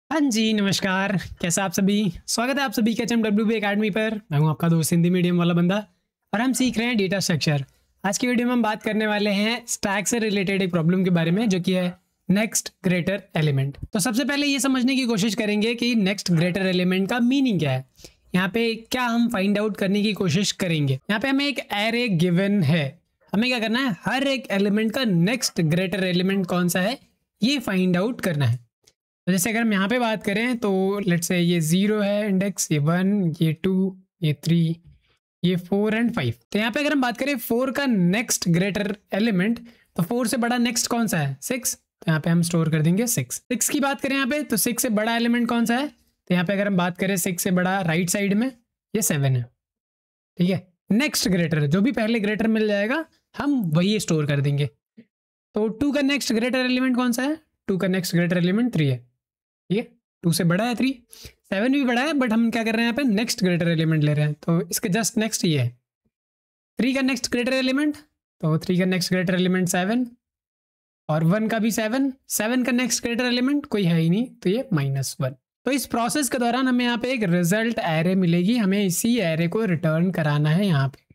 हाँ जी, नमस्कार। कैसा आप सभी? स्वागत है आप सभी के HMWB अकेडमी पर। मैं हूँ आपका दोस्त हिंदी मीडियम वाला बंदा और हम सीख रहे हैं डेटा स्ट्रक्चर। आज की वीडियो में हम बात करने वाले हैं स्टैक से रिलेटेड एक प्रॉब्लम के बारे में जो कि है नेक्स्ट ग्रेटर एलिमेंट। तो सबसे पहले ये समझने की कोशिश करेंगे कि नेक्स्ट ग्रेटर एलिमेंट का मीनिंग क्या है। यहाँ पे क्या हम फाइंड आउट करने की कोशिश करेंगे। यहाँ पे हमें एक एरे गिवन है, हमें क्या करना है, हर एक एलिमेंट का नेक्स्ट ग्रेटर एलिमेंट कौन सा है ये फाइंड आउट करना है। तो जैसे अगर हम यहाँ पे बात करें तो लेट्स से ये 0 है इंडेक्स, ये 1, ये 2, ये 3, ये 4 एंड 5। तो यहाँ पे अगर हम बात करें 4 का नेक्स्ट ग्रेटर एलिमेंट, तो 4 से बड़ा नेक्स्ट कौन सा है? 6। तो यहाँ पे हम स्टोर कर देंगे 6। 6 की बात करें यहाँ पे तो 6 से बड़ा एलिमेंट कौन सा है? तो यहाँ पे अगर हम बात करें 6 से बड़ा राइट साइड में ये 7 है। ठीक है, नेक्स्ट ग्रेटर जो भी पहले ग्रेटर मिल जाएगा हम वही स्टोर कर देंगे। तो 2 का नेक्स्ट ग्रेटर एलिमेंट कौन सा है? 2 का नेक्स्ट ग्रेटर एलिमेंट 3 है। ठीक है, 2 से बड़ा है 3, 7 भी बड़ा है, बट हम क्या कर रहे हैं यहाँ पे नेक्स्ट ग्रेटर एलिमेंट ले रहे हैं, तो इसके जस्ट नेक्स्ट ये है 3 का नेक्स्ट ग्रेटर एलिमेंट। तो 3 का नेक्स्ट ग्रेटर एलिमेंट 7 और 1 का भी 7। 7 का नेक्स्ट ग्रेटर एलिमेंट कोई है ही नहीं, तो ये -1। तो इस प्रोसेस के दौरान हमें यहाँ पे एक रिजल्ट एरे मिलेगी, हमें इसी एरे को रिटर्न कराना है। यहाँ पे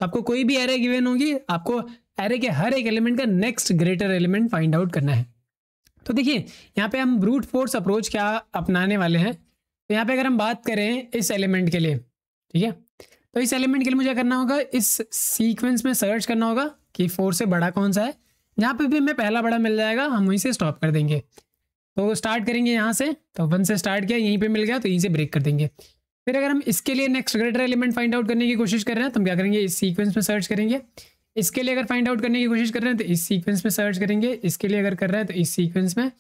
तो आपको कोई भी एरे गिवन होगी, आपको एरे के हर एक एलिमेंट का next greater element find out करना है। तो देखिए यहाँ पे हम ब्रूट फोर्स अप्रोच क्या अपनाने वाले हैं। तो यहाँ पे अगर हम बात करें इस एलिमेंट के लिए, ठीक है, तो इस एलिमेंट के लिए मुझे करना होगा, इस सीक्वेंस में सर्च करना होगा कि 4 से बड़ा कौन सा है। यहाँ पे भी हमें पहला बड़ा मिल जाएगा, हम वहीं से स्टॉप कर देंगे। तो स्टार्ट करेंगे यहाँ से, तो 1 से स्टार्ट किया, यहीं पर मिल गया तो यहीं से ब्रेक कर देंगे। फिर अगर हम इसके लिए next greater element find out करने की कोशिश कर रहे हैं तो हम क्या करेंगे, इस सीक्वेंस में सर्च करेंगे। इसके लिए अगर फाइंड आउट करने की कोशिश कर रहे हैं तो इस सीक्वेंस में सर्च करेंगे। इसके लिए अगर कर रहे हैं तो इस सीक्वेंस में,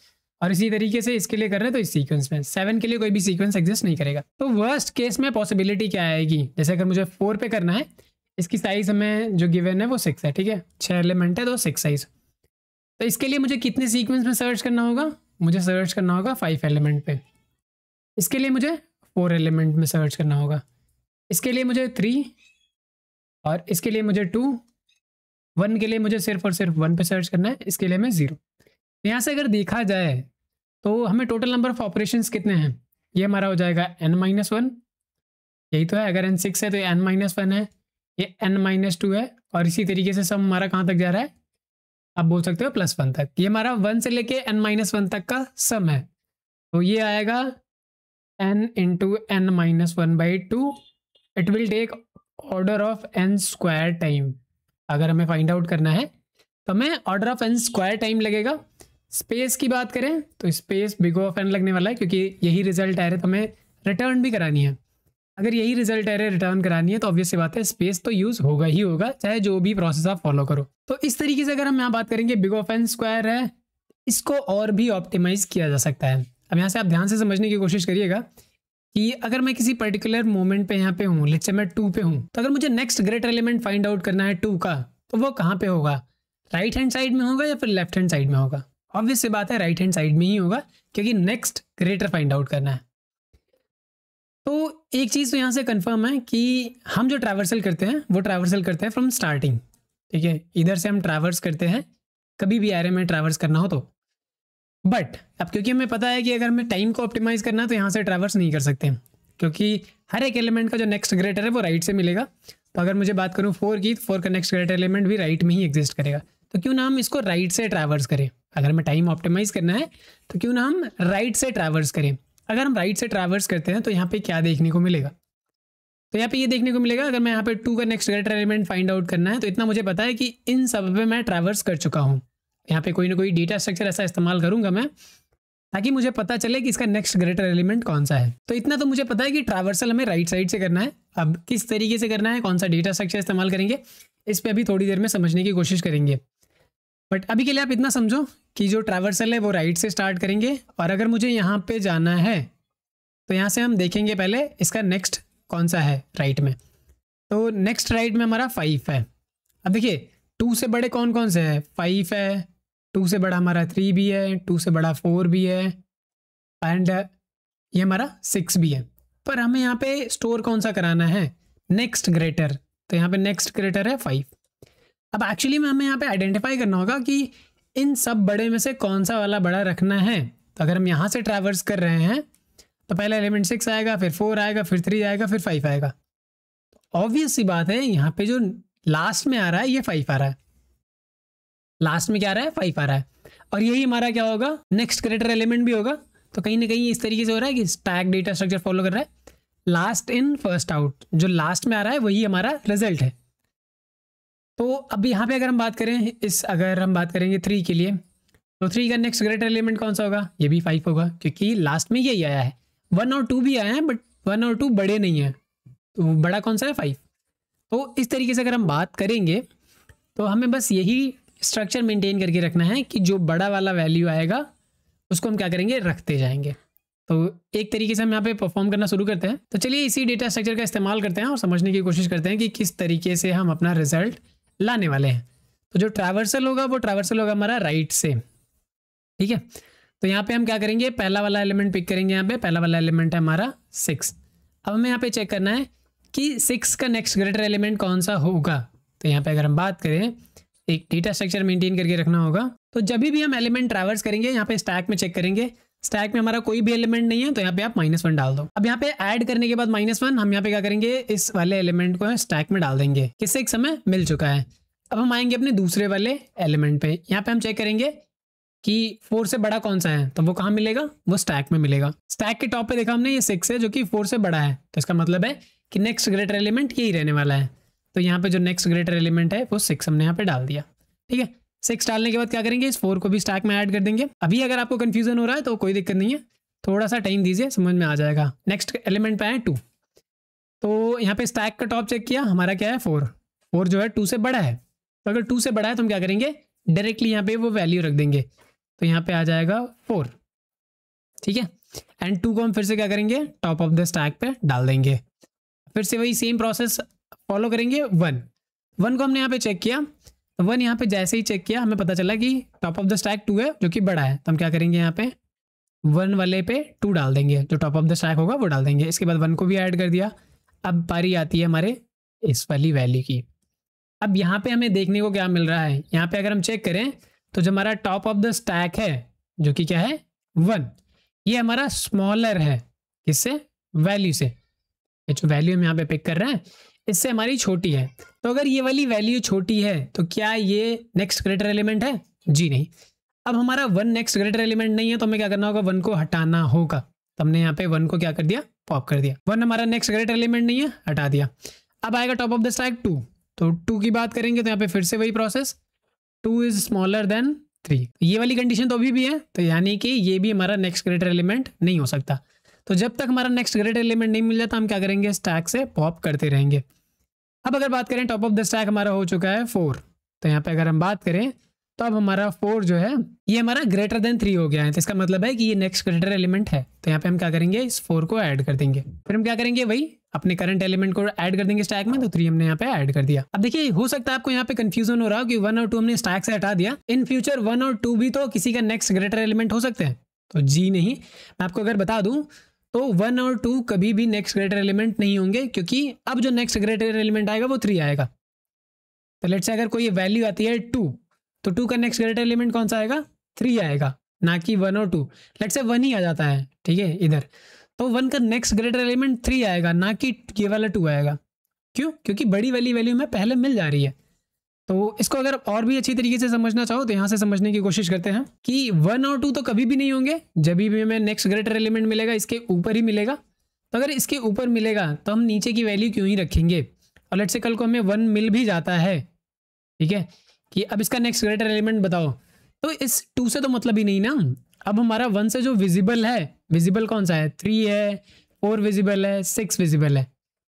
और इसी तरीके से इसके लिए कर रहे हैं तो इस सीक्वेंस में। 7 के लिए कोई भी सीक्वेंस एग्जिस्ट नहीं करेगा। तो वर्स्ट केस में पॉसिबिलिटी क्या आएगी, जैसे अगर मुझे 4 पे करना है, इसकी साइज हमें जो गिवन है वो 6 है। ठीक है, 6 एलिमेंट है तो 6 साइज। तो इसके लिए मुझे कितने सीक्वेंस में सर्च करना होगा? मुझे सर्च करना होगा 5 एलिमेंट पे। इसके लिए मुझे 4 एलिमेंट में सर्च करना होगा। इसके लिए मुझे 3 और इसके लिए मुझे 2। 1 के लिए मुझे सिर्फ और सिर्फ 1 पे सर्च करना है, इसके लिए मैं 0। यहाँ से अगर देखा जाए तो हमें टोटल नंबर ऑफ ऑपरेशंस कितने हैं, ये हमारा हो जाएगा n-1। यही तो है, अगर n6 है तो ये n-1 है, ये n-2 है, और इसी तरीके से सब हमारा कहाँ तक जा रहा है, आप बोल सकते हो +1 तक। ये हमारा 1 से लेके n-1 तक का सम है। तो ये आएगा n into n-1/2। It will take order of n² time. अगर हमें फाइंड आउट करना है तो हमें ऑर्डर ऑफ n² टाइम लगेगा। स्पेस की बात करें तो स्पेस बिग ऑफ n लगने वाला है, क्योंकि यही रिजल्ट एरे तो हमें रिटर्न भी करानी है। अगर यही रिजल्ट एरे रिटर्न करानी है तो ऑब्वियस सी बात है स्पेस तो यूज़ होगा ही होगा, चाहे जो भी प्रोसेस आप फॉलो करो। तो इस तरीके से अगर हम यहाँ बात करेंगे, बिग ऑफ n² है, इसको और भी ऑप्टिमाइज किया जा सकता है। अब यहाँ से आप ध्यान से समझने की कोशिश करिएगा कि अगर मैं किसी पर्टिकुलर मोमेंट पे यहाँ पे हूँ, लेट्स से मैं 2 पे हूँ, तो अगर मुझे next greater element find out करना है 2 का, तो वो कहाँ पे होगा? राइट हैंड साइड में होगा या फिर लेफ्ट हैंड साइड में होगा? ऑब्वियस सी बात है राइट हैंड साइड में ही होगा, क्योंकि नेक्स्ट ग्रेटर फाइंड आउट करना है। तो एक चीज़ तो यहाँ से कंफर्म है कि हम जो ट्रैवर्सल करते हैं वो ट्रैवर्सल करते हैं फ्रॉम स्टार्टिंग। ठीक है, इधर से हम ट्रैवर्स करते हैं कभी भी एरे में ट्रैवर्स करना हो तो। बट अब क्योंकि हमें पता है कि अगर हमें टाइम को ऑप्टिमाइज करना है तो यहाँ से ट्रैवर्स नहीं कर सकते, क्योंकि हर एक एलिमेंट का जो नेक्स्ट ग्रेटर है वो राइट से मिलेगा। तो अगर मुझे बात करूँ 4 की, 4 का नेक्स्ट ग्रेटर एलिमेंट भी राइट में ही एग्जिस्ट करेगा, तो क्यों ना हम इसको राइट से ट्रैवर्स करें। अगर हमें टाइम ऑप्टिमाइज करना है तो क्यों ना हम राइट से ट्रैवर्स करें। अगर हम राइट से ट्रैवर्स करते हैं तो यहाँ पे क्या देखने को मिलेगा, तो यहाँ पे ये देखने को मिलेगा, अगर मैं यहाँ पे 2 का next greater element find out करना है तो इतना मुझे पता है कि इन सब पे मैं ट्रैवर्स कर चुका हूँ। यहाँ पे कोई ना कोई डेटा स्ट्रक्चर ऐसा इस्तेमाल करूँगा मैं, ताकि मुझे पता चले कि इसका नेक्स्ट ग्रेटर एलिमेंट कौन सा है। तो इतना तो मुझे पता है कि ट्रैवर्सल हमें राइट साइड से करना है। अब किस तरीके से करना है, कौन सा डेटा स्ट्रक्चर इस्तेमाल करेंगे, इस पर अभी थोड़ी देर में समझने की कोशिश करेंगे। बट अभी के लिए आप इतना समझो कि जो ट्रैवर्सल है वो राइट से स्टार्ट करेंगे, और अगर मुझे यहाँ पे जाना है तो यहाँ से हम देखेंगे पहले इसका नेक्स्ट कौन सा है राइट में। तो नेक्स्ट राइट में हमारा 5 है। अब देखिए 2 से बड़े कौन कौन से हैं? 5 है, 2 से बड़ा हमारा 3 भी है, 2 से बड़ा 4 भी है, एंड ये हमारा 6 भी है। पर हमें यहाँ पे स्टोर कौन सा कराना है? Next greater. तो यहाँ पे नेक्स्ट ग्रेटर है 5। अब एक्चुअली में हमें यहाँ पे आइडेंटिफाई करना होगा कि इन सब बड़े में से कौन सा वाला बड़ा रखना है। तो अगर हम यहाँ से ट्रैवर्स कर रहे हैं तो पहला एलिमेंट 6 आएगा, फिर 4 आएगा, फिर 3 आएगा, फिर 5 आएगा। ऑब्वियस सी बात है यहाँ पे जो लास्ट में आ रहा है ये 5 आ रहा है, लास्ट में क्या आ रहा है 5 आ रहा है, और यही हमारा क्या होगा नेक्स्ट ग्रेटर एलिमेंट भी होगा। तो कहीं ना कहीं इस तरीके से हो रहा है कि स्टैक डेटा स्ट्रक्चर फॉलो कर रहा है, लास्ट इन फर्स्ट आउट, जो लास्ट में आ रहा है वही हमारा रिजल्ट है। तो अब यहाँ पे अगर हम बात करें अगर हम बात करेंगे 3 के लिए, तो 3 का नेक्स्ट ग्रेटर एलिमेंट कौन सा होगा, ये भी 5 होगा, क्योंकि लास्ट में यही आया है। 1 और 2 भी आए हैं बट 1 और 2 बड़े नहीं हैं, तो बड़ा कौन सा है 5। तो इस तरीके से अगर हम बात करेंगे तो हमें बस यही स्ट्रक्चर मेंटेन करके रखना है कि जो बड़ा वाला वैल्यू आएगा उसको हम क्या करेंगे, रखते जाएंगे। तो एक तरीके से हम यहाँ पे परफॉर्म करना शुरू करते हैं। तो चलिए इसी डेटा स्ट्रक्चर का इस्तेमाल करते हैं और समझने की कोशिश करते हैं कि किस तरीके से हम अपना रिजल्ट लाने वाले हैं। तो जो ट्रैवर्सल होगा वो ट्रैवर्सल होगा हमारा राइट से, ठीक है। तो यहाँ पे हम क्या करेंगे, पहला वाला एलिमेंट पिक करेंगे। यहाँ पे पहला वाला एलिमेंट है हमारा 6। अब हमें यहाँ पे चेक करना है कि 6 का नेक्स्ट ग्रेटर एलिमेंट कौन सा होगा। तो यहाँ पे अगर हम बात करें, एक डेटा स्ट्रक्चर मेंटेन करके रखना होगा। तो जब भी हम एलिमेंट ट्रैवर्स करेंगे यहाँ पे स्टैक में चेक करेंगे, स्टैक में हमारा कोई भी एलिमेंट नहीं है तो यहाँ पे आप -1 डाल दो। अब यहाँ पे ऐड करने के बाद -1 हम यहाँ पे क्या करेंगे, इस वाले एलिमेंट को स्टैक में डाल देंगे कि 6 हमें मिल चुका है। अब हम आएंगे अपने दूसरे वाले एलिमेंट पे, यहाँ पे हम चेक करेंगे कि 4 से बड़ा कौन सा है, तो वो कहाँ मिलेगा, वो स्टैक में मिलेगा। स्टैक के टॉप पे देखा हमने ये 6 है जो कि 4 से बड़ा है, तो इसका मतलब है कि नेक्स्ट ग्रेटर एलिमेंट यही रहने वाला है। तो यहाँ पे जो नेक्स्ट ग्रेटर एलिमेंट है वो 6 हमने यहाँ पे डाल दिया, ठीक है। 6 डालने के बाद क्या करेंगे, इस 4 को भी स्टैक में ऐड कर देंगे। अभी अगर आपको कंफ्यूजन हो रहा है तो कोई दिक्कत नहीं है, थोड़ा सा टाइम दीजिए, समझ में आ जाएगा। नेक्स्ट एलिमेंट पे आए 2, तो यहाँ पे स्टैक का टॉप चेक किया, हमारा क्या है 4 जो है 2 से बड़ा है। तो अगर 2 से बड़ा है तो हम क्या करेंगे, डायरेक्टली यहाँ पे वो वैल्यू रख देंगे, तो यहाँ पे आ जाएगा 4, ठीक है। एंड 2 को हम फिर से क्या करेंगे, टॉप ऑफ द स्टैक पे डाल देंगे। फिर से वही सेम प्रोसेस फॉलो करेंगे। 1 को हमने यहाँ पे चेक किया, तो 1 यहाँ पे जैसे ही चेक किया हमें पता चला कि टॉप ऑफ द स्टैक 2 है जो कि बड़ा है, तो हम क्या करेंगे, यहाँ पे 1 वाले पे 2 डाल देंगे, जो टॉप ऑफ द स्टैक होगा वो डाल देंगे। इसके बाद 1 को भी ऐड कर दिया। अब बारी आती है हमारे इस वाली वैल्यू की। अब यहाँ पे हमें देखने को क्या मिल रहा है, यहाँ पे अगर हम चेक करें तो जो हमारा टॉप ऑफ द स्टैक है जो कि क्या है 1, ये हमारा स्मॉलर है किससे, वैल्यू से। ये जो वैल्यू हम यहाँ पे पिक कर रहे हैं इससे हमारी छोटी है। तो अगर ये वाली वैल्यू छोटी है तो क्या ये नेक्स्ट ग्रेटर एलिमेंट है, जी नहीं। अब हमारा 1 नेक्स्ट ग्रेटर एलिमेंट नहीं है तो हमें क्या करना होगा, 1 को हटाना होगा। तो हमने यहाँ पे 1 को क्या कर दिया, पॉप कर दिया। 1 हमारा नेक्स्ट ग्रेटर एलिमेंट नहीं है, हटा दिया। अब आएगा टॉप ऑफ द स्टैक 2, तो 2 की बात करेंगे तो यहाँ पे फिर से वही प्रोसेस, 2 इज स्मॉलर देन 3। ये वाली कंडीशन तो अभी भी है, तो यानी कि ये भी हमारा नेक्स्ट ग्रेटर एलिमेंट नहीं हो सकता। तो जब तक हमारा नेक्स्ट ग्रेटर एलिमेंट नहीं मिल जाता हम क्या करेंगे, स्टैक से पॉप करते रहेंगे। अब अगर बात करें टॉप ऑफ द स्टैक हमारा हो चुका है 4, तो यहाँ पे अगर हम बात करें तो अब हमारा 4 जो है ये हमारा ग्रेटर देन 3 हो गया है, तो इसका मतलब है कि ये नेक्स्ट ग्रेटर एलिमेंट है। तो यहाँ पे हम क्या करेंगे, इस 4 को ऐड कर देंगे। फिर हम क्या करेंगे, वही अपने करंट एलिमेंट को ऐड कर देंगे स्टैक में, तो 3 हमने यहाँ पे ऐड कर दिया। अब देखिए हो सकता है आपको यहाँ पे कंफ्यूजन हो रहा हो कि 1 और 2 हमने स्टैक से हटा दिया, इन फ्यूचर 1 और 2 भी तो किसी का नेक्स्ट ग्रेटर एलिमेंट हो सकते हैं। तो जी नहीं, मैं आपको अगर बता दूं तो 1 और 2 कभी भी नेक्स्ट ग्रेटर एलिमेंट नहीं होंगे, क्योंकि अब जो नेक्स्ट ग्रेटर एलिमेंट आएगा वो 3 आएगा। तो लेट्स से अगर कोई वैल्यू आती है 2, तो 2 का नेक्स्ट ग्रेटर एलिमेंट कौन सा आएगा, 3 आएगा, ना कि 1 और 2। लेट्स से 1 ही आ जाता है, ठीक है इधर, तो 1 का नेक्स्ट ग्रेटर एलिमेंट 3 आएगा, ना कि ये वाला 2 आएगा। क्यों, क्योंकि बड़ी वाली वैल्यू में पहले मिल जा रही है। तो इसको अगर और भी अच्छी तरीके से समझना चाहो तो यहाँ से समझने की कोशिश करते हैं कि 1 और 2 तो कभी भी नहीं होंगे, जब भी हमें नेक्स्ट ग्रेटर एलिमेंट मिलेगा इसके ऊपर ही मिलेगा। तो अगर इसके ऊपर मिलेगा तो हम नीचे की वैल्यू क्यों ही रखेंगे। और लेट्स से कल को हमें 1 मिल भी जाता है, ठीक है, कि अब इसका नेक्स्ट ग्रेटर एलिमेंट बताओ, तो इस 2 से तो मतलब ही नहीं ना। अब हमारा 1 से जो विजिबल है, विजिबल कौन सा है, 3 है, 4 विजिबल है, 6 विजिबल है,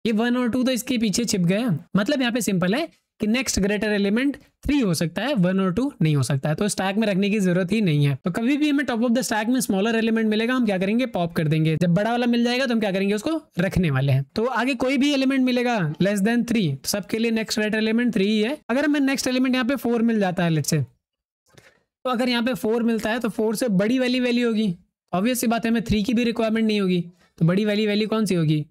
ये 1 और 2 तो इसके पीछे छिप गया। मतलब यहाँ पे सिंपल है कि नेक्स्ट ग्रेटर एलिमेंट 3 हो सकता है, 1 और 2 नहीं हो सकता है, तो स्टैक में रखने की जरूरत ही नहीं है। तो कभी भी हमें टॉप ऑफ द स्टैक में स्मॉलर एलिमेंट मिलेगा हम क्या करेंगे, पॉप कर देंगे। जब बड़ा वाला मिल जाएगा तो हम क्या करेंगे, उसको रखने वाले हैं। तो आगे कोई भी एलिमेंट मिलेगा लेस देन 3, तो सबके लिए नेक्स्ट ग्रेटर एलिमेंट 3 ही है। अगर हमें नेक्स्ट एलिमेंट यहाँ पे 4 मिल जाता है लेट्स से, तो अगर यहाँ पे 4 मिलता है तो 4 से बड़ी वाली वैल्यू होगी, ऑब्वियस सी बात है, हमें 3 की भी रिक्वायरमेंट नहीं होगी, तो बड़ी वाली वैल्यू कौन सी होगी,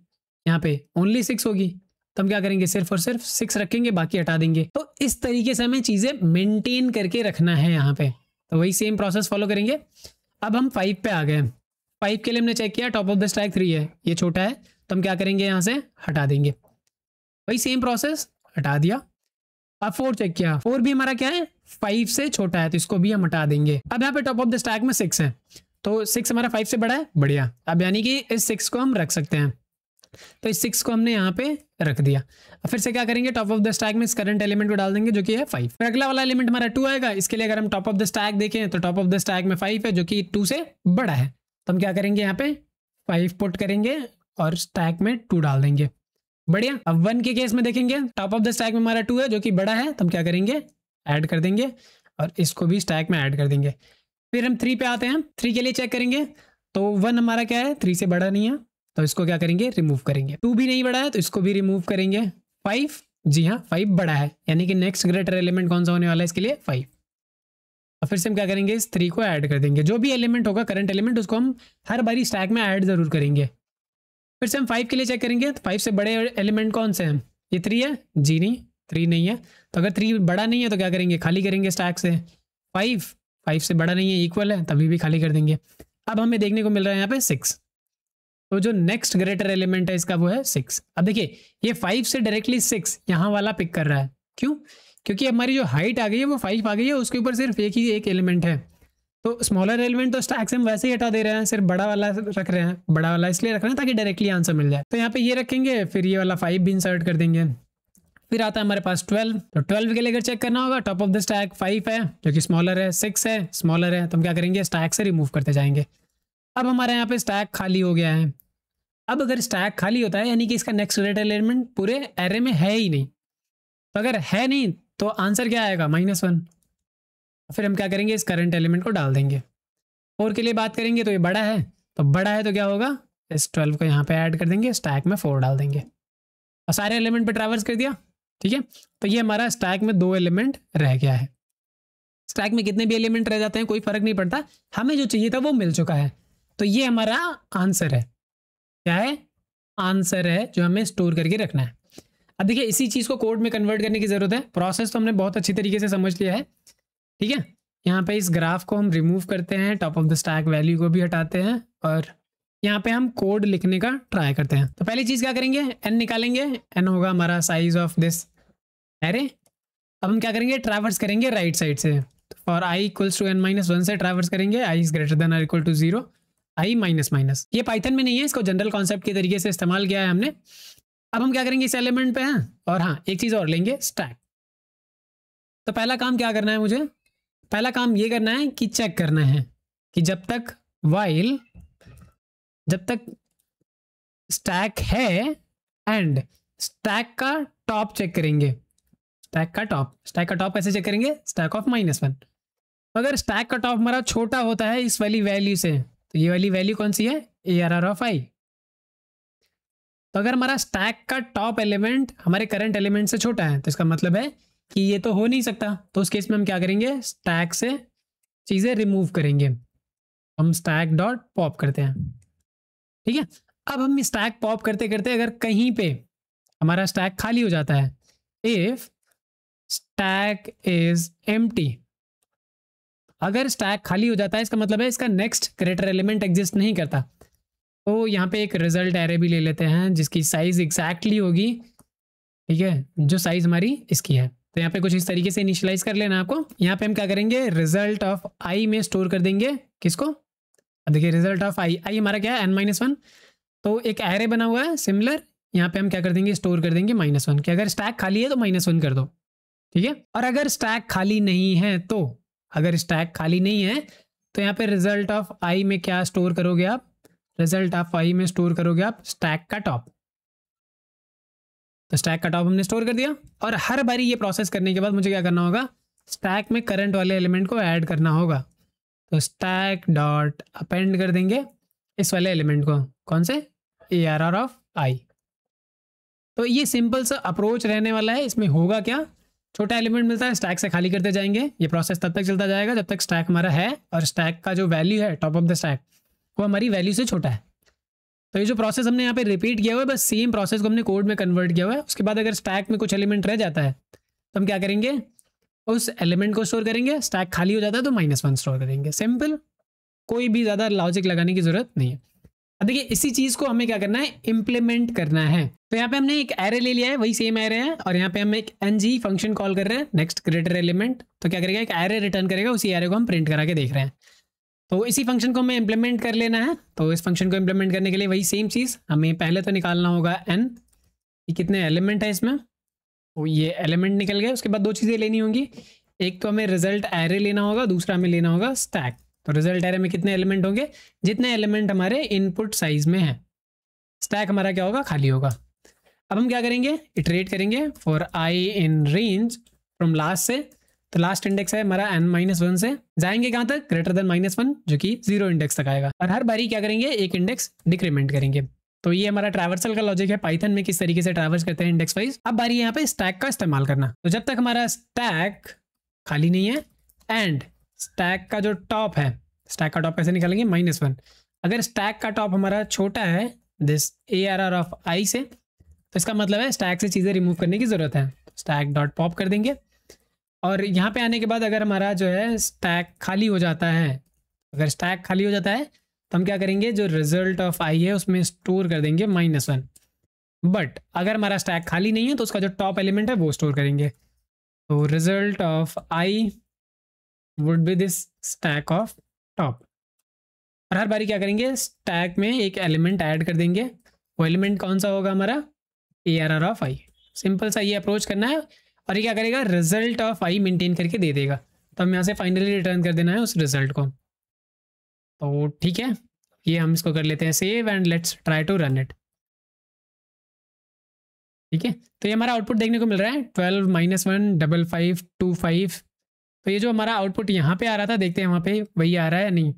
यहाँ पे ओनली 6 होगी। तो हम क्या करेंगे, सिर्फ और सिर्फ 6 रखेंगे, बाकी हटा देंगे। तो इस तरीके से हमें चीज़ें मेंटेन करके रखना है यहाँ पे। तो वही सेम प्रोसेस फॉलो करेंगे। अब हम 5 पे आ गए। 5 के लिए हमने चेक किया टॉप ऑफ द स्टैक 3 है, ये छोटा है, तो हम क्या करेंगे यहाँ से हटा देंगे। वही सेम प्रोसेस, हटा दिया। अब 4 चेक किया, 4 भी हमारा क्या है 5 से छोटा है, तो इसको भी हम हटा देंगे। अब यहाँ पे टॉप ऑफ द स्टैक में 6 है, तो 6 हमारा 5 से बड़ा है, बढ़िया। अब यानी कि इस 6 को हम रख सकते हैं, तो इस 6 को हमने यहाँ पे रख दिया। अब फिर से क्या करेंगे, टॉप ऑफ द स्टैक में इस करंट एलिमेंट को डाल देंगे जो कि है 5। फिर अगला वाला एलिमेंट हमारा 2 आएगा। इसके लिए अगर हम टॉप ऑफ द स्टैक देखें तो टॉप ऑफ द स्टैक में 5 है जो कि 2 से बड़ा है, तो हम क्या करेंगे यहाँ पे 5 पुट करेंगे और स्टैक में 2 डाल देंगे, बढ़िया। अब 1 के केस में देखेंगे टॉप ऑफ द स्टैक में हमारा 2 है जो कि बड़ा है, तो हम क्या करेंगे ऐड कर देंगे और इसको भी स्टैक में ऐड कर देंगे। फिर हम 3 पे आते हैं। 3 के लिए चेक करेंगे तो 1 हमारा क्या है 3 से बड़ा नहीं है, तो इसको क्या करेंगे रिमूव करेंगे। 2 भी नहीं बड़ा है तो इसको भी रिमूव करेंगे। 5, जी हाँ 5 बड़ा है, यानी कि नेक्स्ट ग्रेटर एलिमेंट कौन सा होने वाला है इसके लिए 5। और फिर से हम क्या करेंगे इस 3 को ऐड कर देंगे। जो भी एलिमेंट होगा करंट एलिमेंट उसको हम हर बारी स्टैक में ऐड जरूर करेंगे। फिर से हम 5 के लिए चेक करेंगे तो 5 से बड़े एलिमेंट कौन से हैं, ये 3 है, जी नहीं 3 नहीं है, तो अगर 3 बड़ा नहीं है तो क्या करेंगे खाली करेंगे स्टैक से। 5 से बड़ा नहीं है, इक्वल है, तभी भी खाली कर देंगे। अब हमें देखने को मिल रहा है यहाँ पे 6, तो जो नेक्स्ट ग्रेटर एलिमेंट है इसका वो है 6। अब देखिए ये 5 से डायरेक्टली 6 यहाँ वाला पिक कर रहा है, क्यों, क्योंकि हमारी जो हाइट आ गई है वो 5 आ गई है, उसके ऊपर सिर्फ एक एलिमेंट है। तो स्मॉलर एलिमेंट तो स्टैक से हम वैसे ही हटा दे रहे हैं, सिर्फ बड़ा वाला रख रहे हैं। बड़ा वाला इसलिए रख रहे हैं ताकि डायरेक्टली आंसर मिल जाए, तो यहाँ पे ये रखेंगे, फिर ये वाला 5 भी इंसर्ट कर देंगे। फिर आता है हमारे पास 12, तो 12 के लिए अगर चेक करना होगा टॉप ऑफ द स्टैक 5 है जो कि स्मॉलर है, 6 है स्मॉलर है, तो हम क्या करेंगे स्टैक से रिमूव करते जाएंगे। अब हमारे यहाँ पे स्टैक खाली हो गया है। अब अगर स्टैक खाली होता है यानी कि इसका नेक्स्ट ग्रेटर एलिमेंट पूरे एरे में है ही नहीं, तो अगर है नहीं तो आंसर क्या आएगा -1। फिर हम क्या करेंगे इस करंट एलिमेंट को डाल देंगे। 4 के लिए बात करेंगे तो ये बड़ा है, तो बड़ा है तो क्या होगा इस 12 को यहाँ पे ऐड कर देंगे, स्टैक में 4 डाल देंगे और सारे एलिमेंट पे ट्रैवर्स कर दिया, ठीक है। तो ये हमारा स्टैक में 2 एलिमेंट रह गया है। स्टैक में कितने भी एलिमेंट रह जाते हैं कोई फर्क नहीं पड़ता, हमें जो चाहिए था वो मिल चुका है, तो ये हमारा आंसर है। क्या है आंसर है जो हमें स्टोर करके रखना है। अब देखिए इसी चीज़ को कोड में कन्वर्ट करने की ज़रूरत है। प्रोसेस तो हमने बहुत अच्छी तरीके से समझ लिया है, ठीक है। यहाँ पे इस ग्राफ को हम रिमूव करते हैं, top of the stack value को भी हटाते हैं और यहाँ पे हम कोड लिखने का ट्राई करते हैं। तो पहली चीज़ क्या करेंगे n निकालेंगे, n होगा हमारा साइज ऑफ दिस एरे। अब हम क्या करेंगे ट्रैवर्स करेंगे राइट साइड से, for i equals to n-1 से ट्रैवर्स करेंगे, i इज ग्रेटर देन और इक्वल टू 0, i माइनस। ये पाइथन में नहीं है, इसको जनरल कॉन्सेप्ट के तरीके से इस्तेमाल किया है हमने। अब हम क्या करेंगे इस एलिमेंट पे हैं और हाँ एक चीज़ और लेंगे स्टैक। तो पहला काम क्या करना है मुझे, पहला काम ये करना है कि चेक करना है कि जब तक स्टैक है एंड स्टैक का टॉप चेक करेंगे। स्टैक का टॉप कैसे चेक करेंगे, स्टैक ऑफ -1। तो अगर स्टैक का टॉप हमारा छोटा होता है इस वाली वैल्यू से, तो ये वाली वैल्यू कौन सी है ARR ऑफ i। तो अगर हमारा स्टैक का टॉप एलिमेंट हमारे करंट एलिमेंट से छोटा है तो इसका मतलब है कि ये तो हो नहीं सकता, तो उस केस में हम क्या करेंगे स्टैक से चीज़ें रिमूव करेंगे। हम स्टैक डॉट पॉप करते हैं, ठीक है। अब हम स्टैक पॉप करते करते अगर कहीं पे हमारा स्टैक खाली हो जाता है, इफ स्टैक इज एम्प्टी, अगर स्टैक खाली हो जाता है इसका मतलब है इसका नेक्स्ट ग्रेटर एलिमेंट एग्जिस्ट नहीं करता। तो यहाँ पे एक रिजल्ट एरे भी ले लेते हैं जिसकी साइज एग्जैक्टली होगी, ठीक है, जो साइज हमारी इसकी है। तो यहाँ पे कुछ इस तरीके से इनिशियलाइज कर लेना आपको। यहाँ पे हम क्या करेंगे रिजल्ट ऑफ i में स्टोर कर देंगे किसको, अब देखिए रिजल्ट ऑफ i हमारा क्या है n-1, तो एक एरे बना हुआ है सिमिलर, यहाँ पे हम क्या कर देंगे स्टोर कर देंगे -1 कि अगर स्टैक खाली है तो -1 कर दो, ठीक है। और अगर स्टैक खाली नहीं है तो यहाँ पे रिजल्ट ऑफ i में क्या स्टोर करोगे आप, रिजल्ट ऑफ i में स्टोर करोगे आप स्टैक का टॉप। तो स्टैक का टॉप हमने स्टोर कर दिया और हर बारी ये प्रोसेस करने के बाद मुझे क्या करना होगा स्टैक में करंट वाले एलिमेंट को ऐड करना होगा। तो स्टैक डॉट अपेंड कर देंगे इस वाले एलिमेंट को, कौन से ARR ऑफ i। तो ये सिंपल सा अप्रोच रहने वाला है। इसमें होगा क्या, छोटा एलिमेंट मिलता है स्टैक से खाली करते जाएंगे, ये प्रोसेस तब तक चलता जाएगा जब तक स्टैक हमारा है और स्टैक का जो वैल्यू है टॉप ऑफ द स्टैक वो हमारी वैल्यू से छोटा है। तो ये जो प्रोसेस हमने यहाँ पे रिपीट किया हुआ है बस सेम प्रोसेस को हमने कोड में कन्वर्ट किया हुआ है। उसके बाद अगर स्टैक में कुछ एलिमेंट रह जाता है तो हम क्या करेंगे उस एलिमेंट को स्टोर करेंगे, स्टैक खाली हो जाता है तो -1 स्टोर करेंगे, सिंपल। कोई भी ज़्यादा लॉजिक लगाने की ज़रूरत नहीं है। अब देखिए इसी चीज़ को हमें क्या करना है, इम्प्लीमेंट करना है। तो यहाँ पे हमने एक एरे ले लिया है, वही सेम एरे है, और यहाँ पे हम एक ng फंक्शन कॉल कर रहे हैं, नेक्स्ट ग्रेटर एलिमेंट। तो क्या करेगा, एक एरे रिटर्न करेगा, उसी एरे को हम प्रिंट करा के देख रहे हैं। तो इसी फंक्शन को हमें इम्प्लीमेंट कर लेना है। तो इस फंक्शन को इम्प्लीमेंट करने के लिए वही सेम चीज़, हमें पहले तो निकालना होगा n, कि कितने एलिमेंट है इसमें। तो ये एलिमेंट निकल गए। उसके बाद दो चीज़ें लेनी होंगी, एक तो हमें रिजल्ट एरे लेना होगा, दूसरा हमें लेना होगा स्टैक। तो रिजल्ट एरे में कितने एलिमेंट होंगे, जितने एलिमेंट हमारे इनपुट साइज में है। स्टैक हमारा क्या होगा, खाली होगा। अब हम क्या करेंगे, इटरेट करेंगे for I in range from last से। तो लास्ट इंडेक्स है हमारा n-1 से, जाएंगे कहाँ तक, ग्रेटर देन -1, जो कि 0 इंडेक्स तक आएगा। और हर बारी क्या करेंगे, एक इंडेक्स डिक्रीमेंट करेंगे। तो ये हमारा ट्रैवर्सल का लॉजिक है, पाइथन में किस तरीके से ट्रैवर्स करते हैं इंडेक्स वाइज। अब बारी यहाँ पे स्टैक का इस्तेमाल करना। तो जब तक हमारा स्टैक खाली नहीं है, एंड स्टैक का जो टॉप है, स्टैक का टॉप कैसे निकालेंगे, -1। अगर स्टैक का टॉप हमारा छोटा है दिस ARR ऑफ i से, तो इसका मतलब है स्टैक से चीज़ें रिमूव करने की ज़रूरत है। तो स्टैक डॉट पॉप कर देंगे, और यहाँ पे आने के बाद अगर हमारा जो है स्टैक खाली हो जाता है, अगर स्टैक खाली हो जाता है तो हम क्या करेंगे, जो रिजल्ट ऑफ i है उसमें स्टोर कर देंगे -1। बट अगर हमारा स्टैक खाली नहीं है तो उसका जो टॉप एलिमेंट है वो स्टोर करेंगे। तो result of i would be this stack of top. और हर बारी क्या करेंगे, स्टैक में एक एलिमेंट ऐड कर देंगे। वो एलिमेंट कौन सा होगा, हमारा ARR ऑफ i। सिंपल सा ये अप्रोच करना है। और ये क्या करेगा, रिजल्ट ऑफ i मेंटेन करके दे देगा। तो हम यहाँ से फाइनली रिटर्न कर देना है उस रिजल्ट को। तो ठीक है, ये हम इसको कर लेते हैं save, and let's try to run it. ठीक है, तो ये हमारा आउटपुट देखने को मिल रहा है 12 -1 55 25। तो ये जो हमारा आउटपुट यहाँ पे आ रहा था, देखते हैं वहाँ पे वही आ रहा है या नहीं।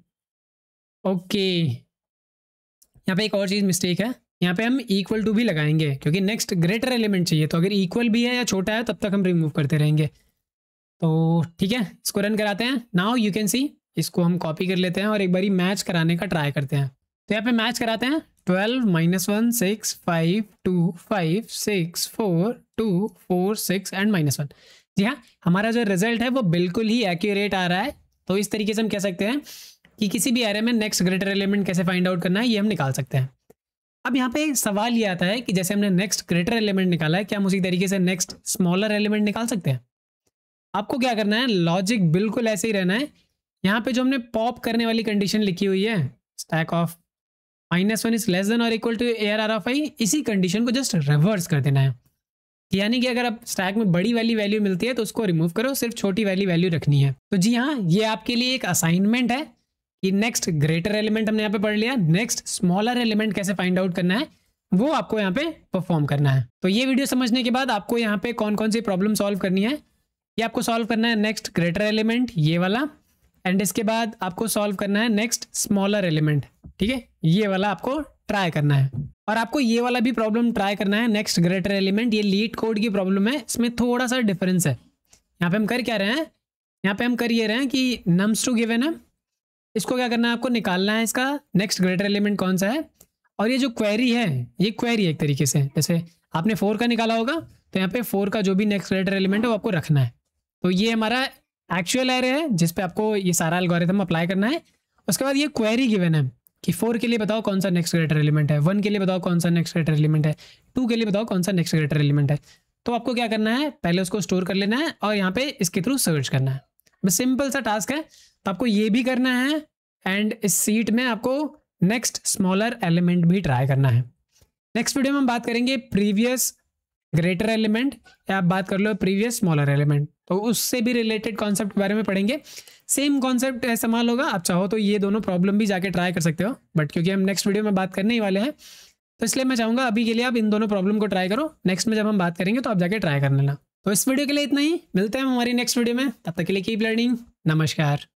ओके, यहाँ पे एक और चीज़ मिस्टेक है, यहाँ पे हम इक्वल टू भी लगाएंगे, क्योंकि नेक्स्ट ग्रेटर एलिमेंट चाहिए। तो अगर इक्वल भी है या छोटा है तब तक हम रिमूव करते रहेंगे। तो ठीक है, इसको रन कराते हैं। नाउ यू कैन सी, इसको हम कॉपी कर लेते हैं और एक बारी मैच कराने का ट्राई करते हैं। तो यहाँ पे मैच कराते हैं, 12 -1 6 5 2 5 6 4 2 4 6 एंड -1। जी हाँ, हमारा जो रिजल्ट है वो बिल्कुल ही एक्यूरेट आ रहा है। तो इस तरीके से हम कह सकते हैं कि किसी भी एरे में नेक्स्ट ग्रेटर एलिमेंट कैसे फाइंड आउट करना है, ये हम निकाल सकते हैं। अब यहाँ पे सवाल ये आता है कि जैसे हमने नेक्स्ट ग्रेटर एलिमेंट निकाला है, क्या हम उसी तरीके से नेक्स्ट स्मॉलर एलिमेंट निकाल सकते हैं। आपको क्या करना है, लॉजिक बिल्कुल ऐसे ही रहना है। यहाँ पे जो हमने पॉप करने वाली कंडीशन लिखी हुई है, stack of -1 is less than और equal to ARR of i, इसी कंडीशन को जस्ट रिवर्स कर देना है। यानी कि अगर आप स्टैक में बड़ी वाली वैल्यू मिलती है तो उसको रिमूव करो, सिर्फ छोटी वाली वैल्यू रखनी है। तो जी हाँ, ये आपके लिए एक असाइनमेंट है कि नेक्स्ट ग्रेटर एलिमेंट हमने यहाँ पे पढ़ लिया, नेक्स्ट स्मॉलर एलिमेंट कैसे फाइंड आउट करना है वो आपको यहाँ पे परफॉर्म करना है। तो ये वीडियो समझने के बाद आपको यहाँ पे कौन कौन सी प्रॉब्लम सॉल्व करनी है, ये आपको सॉल्व करना है नेक्स्ट ग्रेटर एलिमेंट ये वाला, एंड इसके बाद आपको सॉल्व करना है नेक्स्ट स्मॉलर एलिमेंट। ठीक है, ये वाला आपको ट्राई करना है, और आपको ये वाला भी प्रॉब्लम ट्राई करना है नेक्स्ट ग्रेटर एलिमेंट। ये लीड कोड की प्रॉब्लम है, इसमें थोड़ा सा डिफरेंस है। यहाँ पे हम कर क्या रहे हैं, यहाँ पे हम कर ये रहे हैं कि nums2 गिवन है, इसको क्या करना है, आपको निकालना है इसका नेक्स्ट ग्रेटर एलिमेंट कौन सा है। और ये जो क्वेरी है, ये क्वेरी है एक तरीके से, जैसे आपने 4 का निकाला होगा तो यहाँ पे 4 का जो भी नेक्स्ट ग्रेटर एलिमेंट है वो आपको रखना है। तो ये हमारा एक्चुअल एरे है जिस पे आपको ये सारा एल्गोरिथम अप्लाई करना है। उसके बाद ये क्वेरी गिवन है कि 4 के लिए बताओ कौन सा नेक्स्ट ग्रेटर एलिमेंट है, 1 के लिए बताओ कौन सा नेक्स्ट ग्रेटर एलिमेंट है, 2 के लिए बताओ कौन सा नेक्स्ट ग्रेटर एलिमेंट है। तो आपको क्या करना है, पहले उसको स्टोर कर लेना है और यहाँ पे इसके थ्रू सर्च करना है। बस सिंपल सा टास्क है। तो आपको ये भी करना है, एंड इस सीट में आपको नेक्स्ट स्मॉलर एलिमेंट भी ट्राई करना है। नेक्स्ट वीडियो में हम बात करेंगे प्रीवियस ग्रेटर एलिमेंट, या आप बात कर लो प्रीवियस स्मॉलर एलिमेंट, तो उससे भी रिलेटेड कॉन्सेप्ट के बारे में पढ़ेंगे। सेम कॉन्सेप्ट इस्तेमाल होगा, आप चाहो तो ये दोनों प्रॉब्लम भी जाके ट्राई कर सकते हो, बट क्योंकि हम नेक्स्ट वीडियो में बात करने ही वाले हैं तो इसलिए मैं चाहूँगा अभी के लिए आप इन दोनों प्रॉब्लम को ट्राई करो, नेक्स्ट में जब हम बात करेंगे तो आप जाके ट्राई कर लेना। तो इस वीडियो के लिए इतना ही, मिलते हैं हमारी नेक्स्ट वीडियो में, तब तक के लिए कीप लर्निंग। नमस्कार।